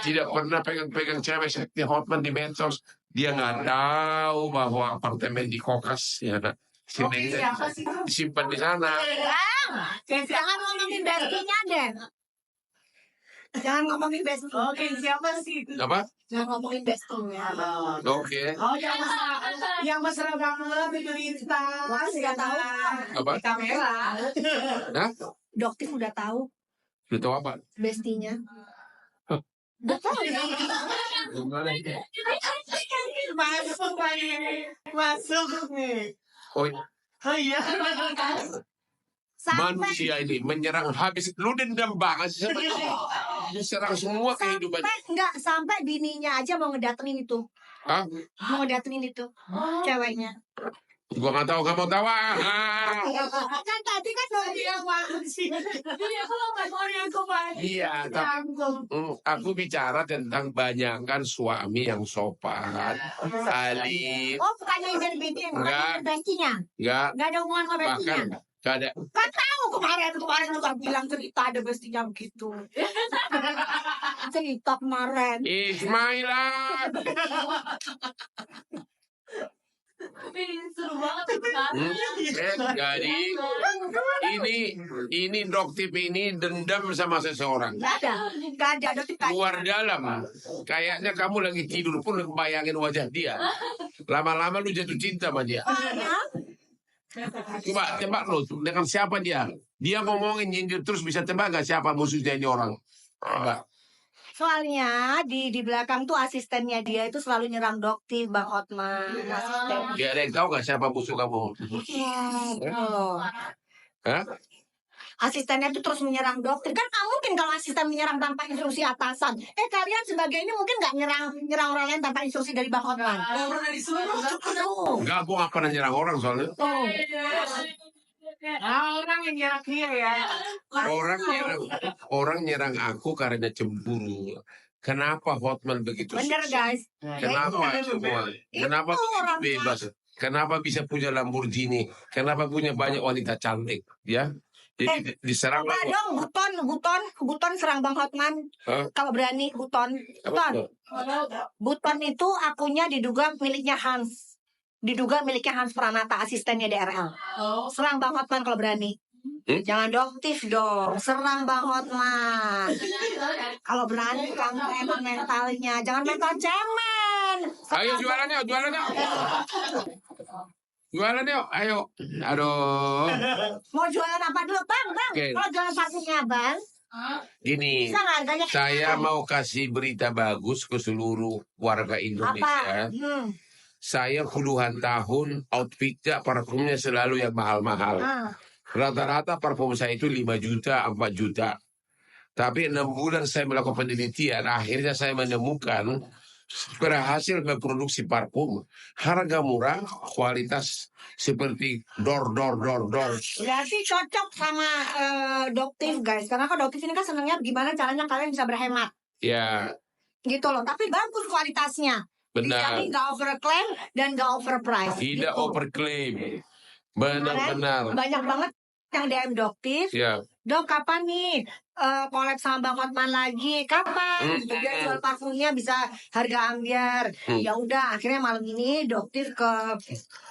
tidak pernah pegang-pegang cewek seperti Hotman di medsos. Dia nggak tahu bahwa apartemen di Kokas ya, disimpan di sana. Jangan ngomongin bestinya deh. Jangan ngomongin bestinya. Oke, siapa sih itu? Apa? Jangan ngomongin bestinya. Oke. Oh, yang mesra banget itu Insta. Masih nggak tahu. Apa? Di kamera. Hah? Dokter udah tahu Udah tahu apa? bestinya. Udah tahu ya. Masuk nih. Oh, Oh iya. Sampai manusia ini menyerang habis. Lu dendam banget sih. Diserang semua kehidupan. sampai bininya aja mau ngedatengin itu. Hah? Mau ngedatengin itu ceweknya. Gua nggak tahu, kamu tahu. Kan tadi kan Dia banget sih. Dia kalau nggak mau yang kemarin. Iya, tapi aku bicara tentang banyakan suami yang sopan, alim. oh bukannya yang bini, Enggak. bukan bestinya. Nggak Nggak ada hubungan sama bestinya. bahkan nggak ada. Kan tahu kemarin lu kan bilang cerita ada bestinya begitu. Cerita kemarin. Ismailah. Seru banget. Jadi ini doktif ini dendam sama seseorang. Nggak ada dokter. Luar dalam. Kayaknya kamu lagi tidur pun bayangin wajah dia. Lama-lama lu jatuh cinta sama dia. Coba tebak lu dengan siapa dia? Dia ngomongin nyindir terus, bisa tebak gak siapa musuhnya ini orang? Coba. Soalnya di belakang tuh asistennya dia itu selalu nyerang dokter Bang Hotman. Asisten. Dia ada yang tahu gak siapa musuh kamu? Oh. Hah? Asistennya tuh terus menyerang dokter. Kan nggak mungkin kalau asisten menyerang tanpa instruksi atasan. Kalian sebagai ini mungkin nggak nyerang orang lain tanpa instruksi dari Bang Hotman. Orang dari seluruh. Enggak, aku gak pernah nyerang orang soalnya. Orang yang nyerang dia ya. Orang nyerang aku karena cemburu. Kenapa Hotman begitu? Bener guys. Kenapa semua? Kenapa orang bebas? Kenapa bisa punya Lamborghini? Kenapa punya banyak wanita cantik? Ya, jadi diserang Enggak aku. dong, Buton serang Bang Hotman. Hah? Kalau berani Buton. Buton itu akunnya diduga miliknya Hans. Diduga miliknya Hans Pranata, asistennya DRL. Serang Bang Hotman kalau berani. Jangan doktif dong, serang Bang Hotman. Kalau berani kamu emang mentalnya, jangan mental cemen. Ayo jualan yuk. Jualan yuk, ayo. Aduh. Mau jualan apa dulu, Bang? Oke. Kalau jualan parfumnya, Bang, Gini, bisa nggak harganya? saya mau kasih berita bagus ke seluruh warga Indonesia. Apa? Saya puluhan tahun outfitnya, parfumnya selalu yang mahal-mahal. Rata-rata parfum saya itu 5 juta, 4 juta. Tapi 6 bulan saya melakukan penelitian, akhirnya saya menemukan berhasil memproduksi parfum harga murah, kualitas seperti dor. Berarti cocok sama doktif guys. Karena kan doktif ini kan senangnya gimana caranya kalian bisa berhemat. Ya, Gitu loh. Tapi bagus kualitasnya. benar. Jadi nggak overclaim dan nggak overprice. Tidak gitu. overclaim. Benar-benar. Banyak banget yang DM doktif. Ya. Dok, kapan nih collab sama Bang Hotman lagi? Kapan? Biar jual parfumnya bisa harga ambiar. Ya udah, akhirnya malam ini doktif ke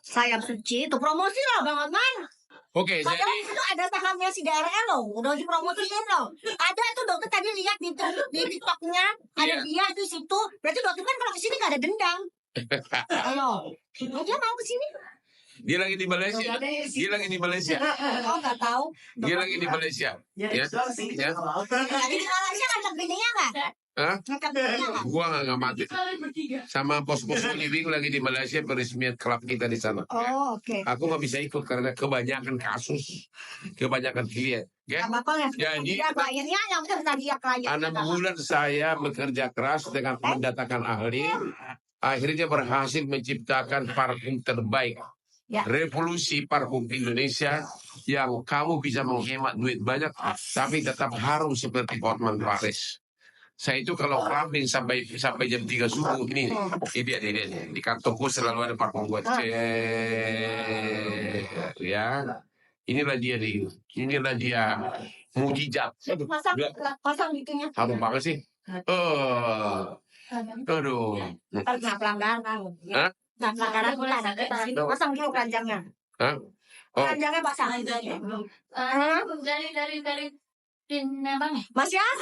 Sayap Suci itu promosi loh Bang Hotman. Oke, Padahal jadi itu ada sahamnya si DRL loh, udah dipromosiin loh. Ada itu dokter tadi lihat di TikToknya, ada dia di situ. Berarti dokter kan kalau kesini gak ada dendam. Ayo, dia mau kesini? dia lagi di Malaysia. Oh nggak tahu. Dia lagi di Malaysia. Ya. Lagi di Malaysia ngajak bininya nggak? Hah? Ngajak bininya nggak? Gua nggak mati. Sama bos-bos living lagi di Malaysia, peresmian klub kita di sana. Oh oke. Aku nggak bisa ikut karena kebanyakan kasus, kebanyakan klien. Ya? Gak apa-apa ya. Jadi Dia kliennya yang benar dia klien. 6 bulan saya bekerja keras dengan mendatangkan ahli, akhirnya berhasil menciptakan parfum terbaik. Ya. Revolusi parfum Indonesia yang kamu bisa menghemat duit banyak, tapi tetap harum seperti Hotman Paris. Saya itu kalau clubbing sampai jam 3 subuh ini dia di kantongku selalu ada parfum buat ya. Inilah dia mujizat. Pasang gitunya. Harum banget sih. Oh, aduh. Ntar kena pelanggaran. Hah? Nah, pelanggaran bulan. Pasang dulu keranjangnya. Hah? Oh, Keranjangnya pasang. Dari pin abang ya? Mas Yas?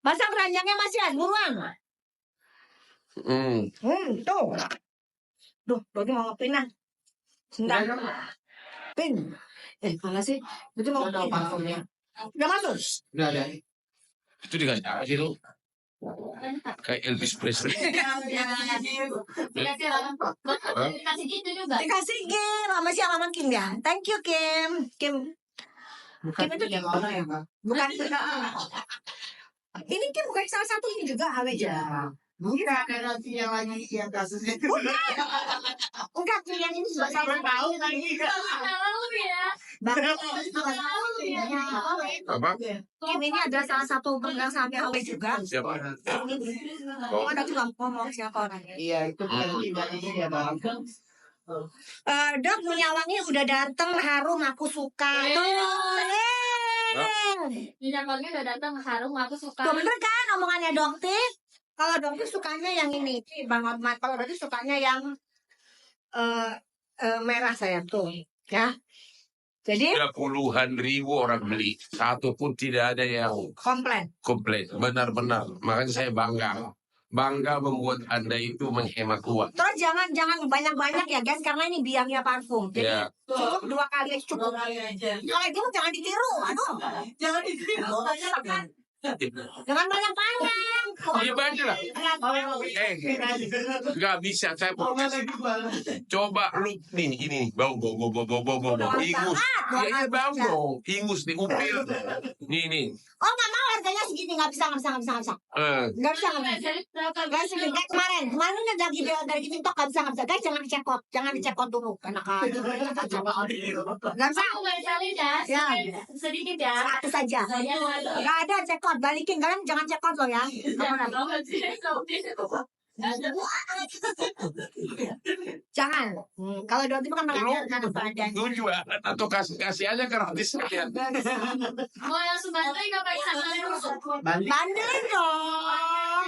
Pasang keranjangnya Mas Yas, buruan. Tuh. Duh, Dodi mau ngepin ah. Sebentar. Pin. Mana sih? Dodi mau ngepin. Udah masuk? udah ada. Itu dikasih apa sih lu? Kayak Elvis Presley. Dikasih gitu juga. Dikasih Kim. Sama si alamat Kim ya. Thank you Kim. Kim itu bukan. Ini Kim bukan salah satu ini juga Aweja. Bukan karena yang lagi yang kasusnya itu. Enggak, yang ini juga saya tahu lagi. Tahu ya. Apa? Kim ini adalah salah satu pemegang sahamnya Awe juga. Siapa? Oh, ada juga ngomong siapa orangnya. Iya itu kan tidak ini ya bang. Dok, Minyak Wangi udah dateng, harum, aku suka. Minyak wangi udah datang, harum, aku suka. Tuh bener kan omongannya Dokti? Kalau Dokti sukanya yang ini, Bang Otman. Kalau Dokti sukanya yang merah saya tuh, ya. Jadi Ada puluhan ribu orang beli, satu pun tidak ada yang komplain. komplain. Benar-benar, makanya saya bangga membuat Anda itu menghemat uang. Terus jangan banyak-banyak ya guys, karena ini biangnya parfum. Jadi Ya. cukup 2 kali cukup. Kalau itu jangan ditiru, aduh. Jangan ditiru. Jangan banyak-banyak. Iya banyak lah. Nggak bisa saya coba lu nih ini bau ingus. Iya bau ingus nih upil. Nih. Oh nggak mau harganya segini, nggak bisa. Nggak bisa. Guys, ini kayak kemarin ini dari TikTok nggak bisa. Guys, jangan dicekot dulu, enak aja. Nggak bisa. Aku nggak cari ya. Sedikit ya. 100 saja. Nggak ada cekot, balikin. Kalian jangan cekot loh ya. Jangan. Kalau Dodi kan mau Tujuan atau kasih aja gratis kalian. Mau yang Sumatera nggak pakai bandelin dong.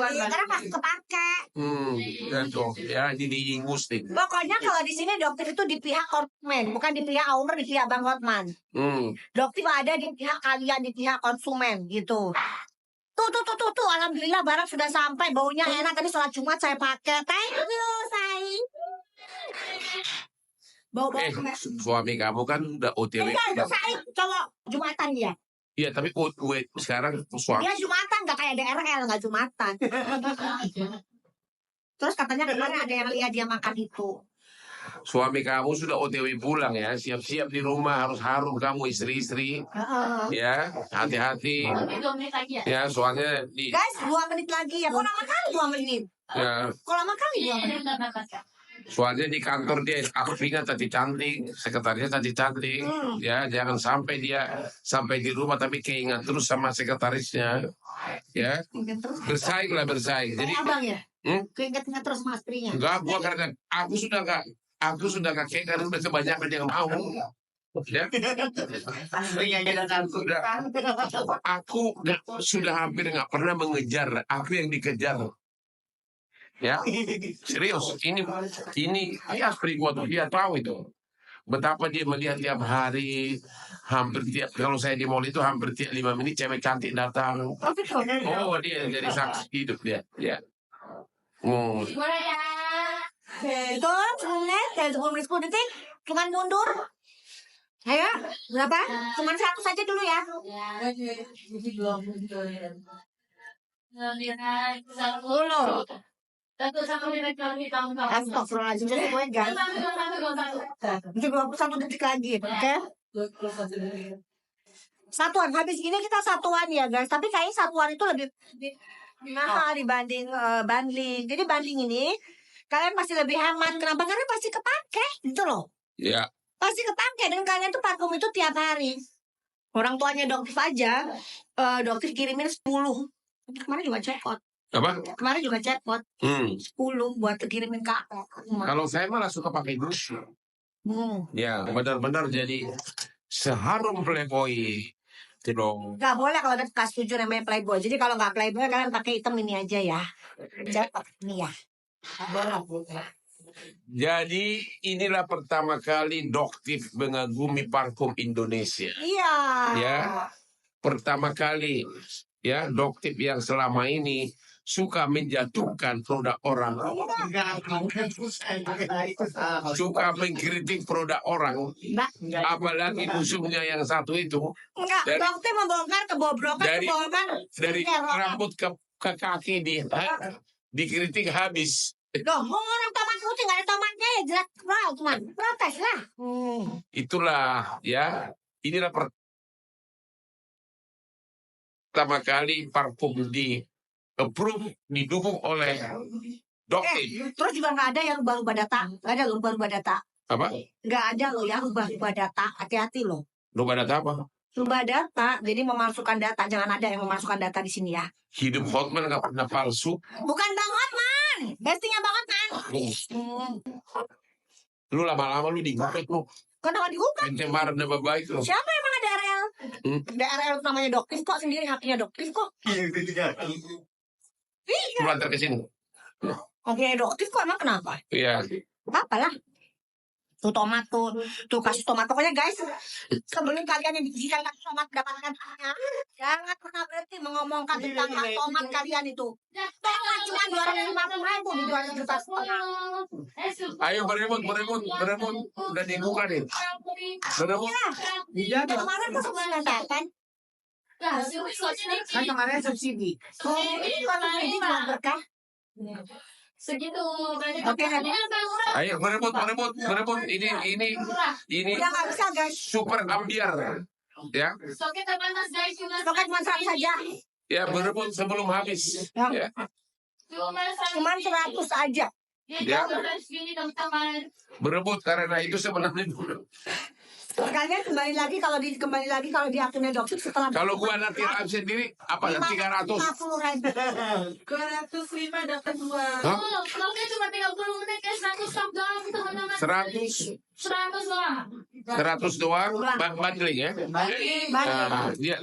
Karena pasti kepake. Ya jadi ingus nih. Pokoknya kalau di sini dokter itu di pihak konsumen, bukan di pihak owner, di pihak Bang Hotman. Dokter ada di pihak kalian, di pihak konsumen gitu. Tuh, alhamdulillah barang sudah sampai, baunya enak. Tadi sholat Jumat saya pakai. Thank you, sayang. Bau. Suami kamu kan udah OTW. Itu saya cowok Jumatan dia. Iya, tapi sekarang suami. Dia Jumatan, gak kayak DRL, gak Jumatan. Terus katanya kemarin ada yang lihat dia makan itu. Suami kamu sudah OTW pulang ya, siap-siap di rumah, harus harum kamu istri-istri. Ya, hati-hati. Ya, soalnya di. Guys, 2 menit lagi ya. Kok lama kali 2 menit? Ya, Kok lama kali 2 menit? soalnya di kantor dia, aku ingat tadi cantik, sekretarisnya tadi cantik. Ya, jangan sampai dia sampai di rumah tapi keingat terus sama sekretarisnya. Ya, bersaing. Jadi, abang ya? Keinget-inget terus sama istrinya. enggak, gua karena aku sudah gak kayak karena udah kebanyakan yang mau. Ya. Aku sudah hampir nggak pernah mengejar, aku yang dikejar. Ya, serius. Ini ya dia tahu itu. Betapa dia melihat tiap hari, hampir tiap, kalau saya di mall itu hampir tiap 5 menit cewek cantik datang. Oh, dia jadi saksi hidup dia. Ya. Boleh ya. Itu 10 menit 10 detik. Cuman mundur. Ayo, berapa? Cuman 100 saja dulu ya. Dulu. Astagfirullahaladzim, jadi gue guys. Itu 21 detik lagi, oke? Satuan, habis ini kita satuan ya guys. Tapi kayaknya satuan itu lebih mahal dibanding bundling. Jadi bundling ini kalian pasti lebih hemat. Kenapa? Karena pasti kepake gitu loh. Ya. Pasti kepake, dan kalian tuh parfum itu tiap hari. Orang tuanya dokter aja, dokter kirimin 10. Kemarin juga cekot. Apa? Kemarin juga cekot 10 buat kirimin ke aku. Kalau saya malah suka pakai dus. Ya, benar-benar jadi seharum Playboy Itu dong. Nggak boleh kalau ada bekas 7 namanya Playboy. Jadi kalau nggak Playboy kalian pakai hitam ini aja ya. Jangan pakai ini ya. Jadi inilah pertama kali Doktif mengagumi parfum Indonesia. Iya. Ya, pertama kali ya Doktif yang selama ini suka menjatuhkan produk orang, suka mengkritik produk orang, Mbak, apalagi musuhnya yang satu itu enggak, dari dokter membongkar kebobrokan dari kebohongan. dari rambut ke kaki dikritik habis. Loh, mau orang tomat putih nggak ada tomatnya ya jelas wow cuman protes lah. Itulah ya, inilah pertama kali parfum di approve didukung oleh Doktif. Terus juga nggak ada yang rubah-rubah data, nggak ada loh rubah-rubah data, Apa? nggak ada loh ya rubah-rubah data, hati-hati loh. Rubah data apa? Rubah data, jadi memasukkan data, jangan ada yang memasukkan data di sini ya. Hidup Hotman nggak pernah palsu. Bukan Bang Hotman, bestinya Bang Hotman. Lu lama-lama lu digupek lu. Kenapa dibuka? Pencemaran nama baik lu. Siapa emang ada RL? DRL namanya Doktif kok sendiri, artinya Doktif kok. Lu antar ke sini. Oke, Doktif kok emang kenapa? Iya. Apalah. Tuh tomat tuh kasih tomat. Pokoknya guys, sebelum kalian yang digigikan kasih tomat mendapatkan haknya, jangan pernah berhenti mengomongkan tentang hak tomat kalian itu. Tomat cuma 250.000 di 2 juta setengah. Ayo berebut. Udah dibuka nih. Berebut. Kemarin tuh sebulan kan? Kan kemarin subsidi. Oh, ini kalau ini malah berkah. Segitu Oke, Ayo berebut. Ini udah nggak bisa guys. super ambiar. Ya. Soket terbatas guys, Soket cuma 100 saja. Ya berebut sebelum habis. Ya. Cuman 100 aja. Ya. Berebut karena itu sebenarnya. Kalian kembali lagi kalau di akunnya Dokter setelah Kalau gua nanti sendiri apa 300? 50.000. 205 dapat 2. Hah? Soket cuma 30 menit guys, 100 stop doang teman-teman. 100 doang. 100 doang bundling ya. Nah, dia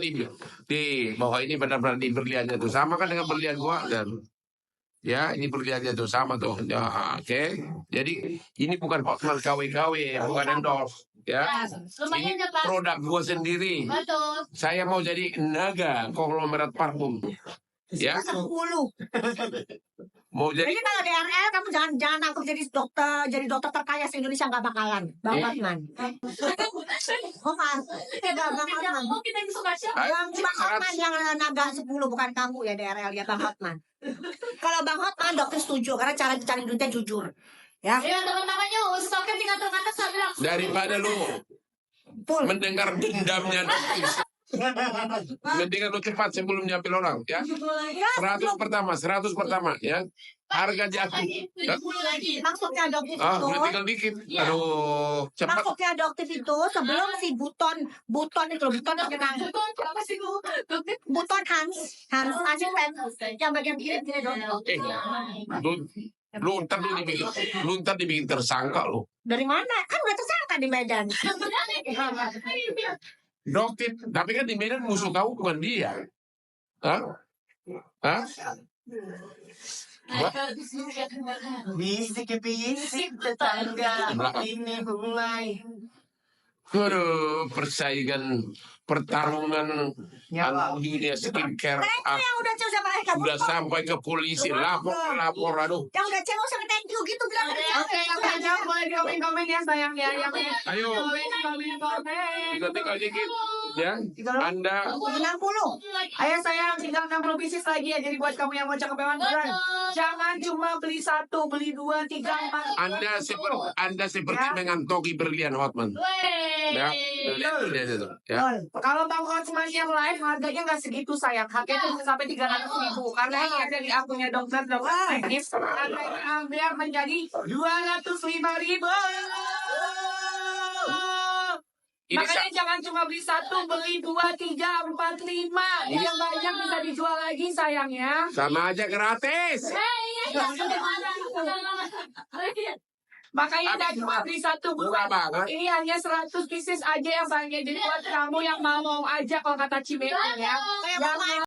di bawah ini benar-benar di berliannya tuh sama kan dengan berlian gua dan ya ini berliannya tuh sama tuh. Ya, oke. Jadi ini bukan Hotman KW-KW, bukan endorse ya. Ini Lumayan ya Pak. produk gua sendiri. Betul. Saya mau jadi naga konglomerat parfum. Ya, 10. mau jadi Jadi kalau DRL kamu jangan takut jadi dokter terkaya se Indonesia, nggak bakalan. Bang Hotman. Hotman. Enggak Bang Hotman. Oh, kita yang suka siapa? Yang cuma Hotman yang naga 10 bukan kamu ya DRL ya Bang Hotman. Kalau Bang Hotman Dokter setuju karena cara cari duitnya jujur. Ya. Ayo teman-teman yuk, soket tinggal terbatas saya bilang. daripada lu mendengar dendamnya Doktif. Mendingan lu cepat sebelum nyampe orang ya. 100 pertama ya. Harga jatuh. Ya. Maksudnya Dokter Ah, itu. udah tinggal dikit. Aduh, cepat. Maksudnya Dokter itu sebelum si buton itu buton terkenal. Apa sih Bu? Buton Hans asisten yang bagian kiri kiri dong. Lu ntar dibikin tersangka lu. Dari mana? Kan udah tersangka di Medan. Dokter, tapi kan di Medan musuh kamu bukan dia. Hah? Hah? Bisik tetangga ini mulai. Aduh, persaingan pertarungan dunia skincare Thank you yang udah cek sama kamu. udah sampai ke polisi, lapor aduh. Yang udah cek sama thank you gitu bilang. Oke, yang boleh komen ya sayang ya. Ayo, tinggal dikit ya. Anda 60. Ayo sayang, tinggal 60 pieces lagi ya. Jadi buat kamu yang mau cakep hewan beneran, jangan cuma beli 1, beli 2, 3, 4. Anda seperti mengantongi berlian Hotman. Ya, lihat itu. Ya. Kalau Bang Hotman yang live harganya nggak segitu sayang, harganya tuh sampai 300.000 karena ini ada di akunnya dokter teknis, harganya biar menjadi 205.000. Makanya jangan cuma beli 1, beli 2, 3, 4, 5. Yang banyak bisa dijual lagi sayang ya. Sama aja gratis. Makanya udah cuma beli satu Murah banget. Ini hanya 100 pieces aja yang saya. Jadi buat kamu yang mau aja kalau kata Cime ya. Yang